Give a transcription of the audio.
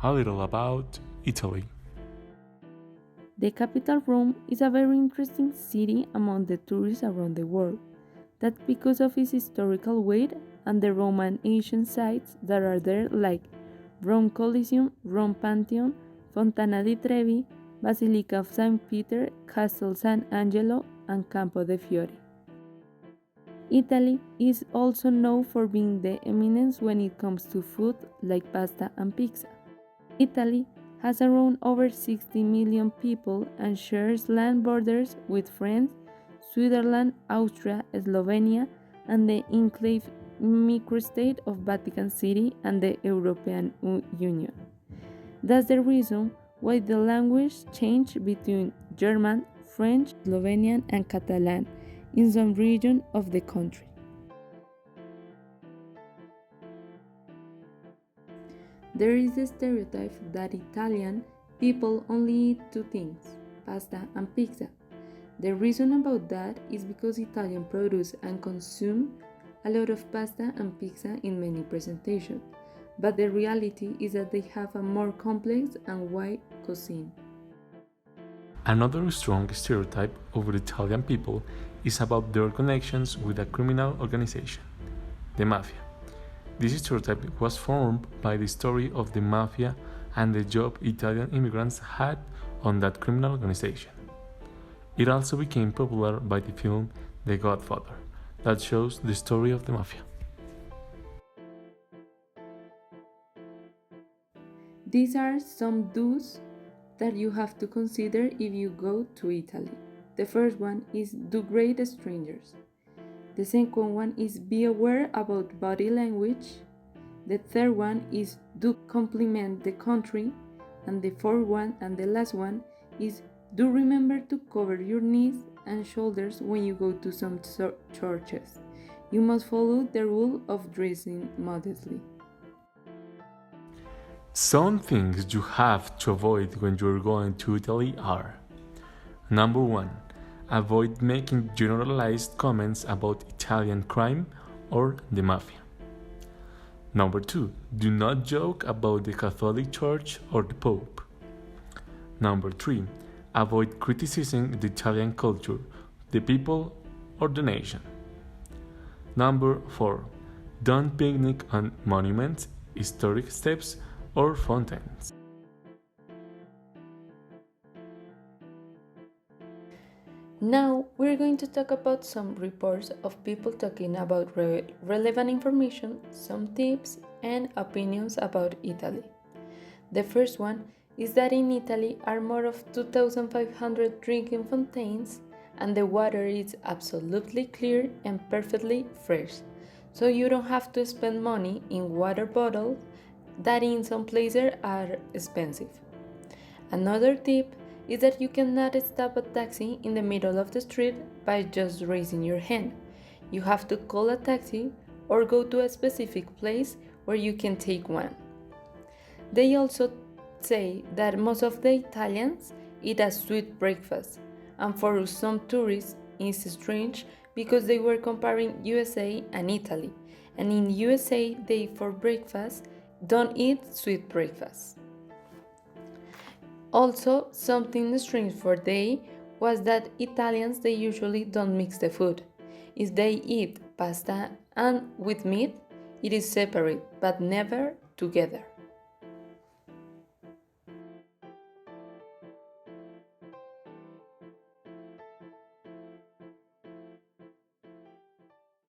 a little about Italy. The capital Rome is a very interesting city among the tourists around the world. That's because of its historical weight and the Roman ancient sites that are there like Rome Coliseum, Rome Pantheon, Fontana di Trevi, Basilica of St. Peter, Castle San Angelo, and Campo de Fiori. Italy is also known for being the eminence when it comes to food like pasta and pizza. Italy has around over 60 million people and shares land borders with France, Switzerland, Austria, Slovenia, and the enclave microstate of Vatican City and the European Union. That's the reason why the language changed between German, French, Slovenian, and Catalan in some region of the country. There is the stereotype that Italian people only eat two things, pasta and pizza. The reason about that is because Italians produce and consume a lot of pasta and pizza in many presentations, but the reality is that they have a more complex and wide cuisine. Another strong stereotype over Italian people is about their connections with a criminal organization, the mafia. This stereotype was formed by the story of the mafia and the job Italian immigrants had on that criminal organization. It also became popular by the film The Godfather, that shows the story of the mafia. These are some do's that you have to consider if you go to Italy. The first one is do greet strangers. The second one is be aware about body language. The third one is do compliment the country. And the fourth one and the last one is do remember to cover your knees and shoulders when you go to some churches. You must follow the rule of dressing modestly. Some things you have to avoid when you're going to Italy are: Number 1. Avoid making generalized comments about Italian crime or the mafia. Number 2. Do not joke about the Catholic Church or the Pope. Number 3. Avoid criticizing the Italian culture, the people, or the nation. Number 4. Don't picnic on monuments, historic steps, or fountains. Now we're going to talk about some reports of people talking about relevant information, some tips, and opinions about Italy. The first one is that in Italy are more of 2,500 drinking fountains and the water is absolutely clear and perfectly fresh, so you don't have to spend money in water bottles that in some places are expensive. Another tip is that you cannot stop a taxi in the middle of the street by just raising your hand. You have to call a taxi or go to a specific place where you can take one. They also say that most of the Italians eat a sweet breakfast, and for some tourists it's strange because they were comparing USA and Italy, and in USA they for breakfast don't eat sweet breakfast. Also, something strange for they was that Italians they usually don't mix the food. If they eat pasta and with meat, it is separate but never together.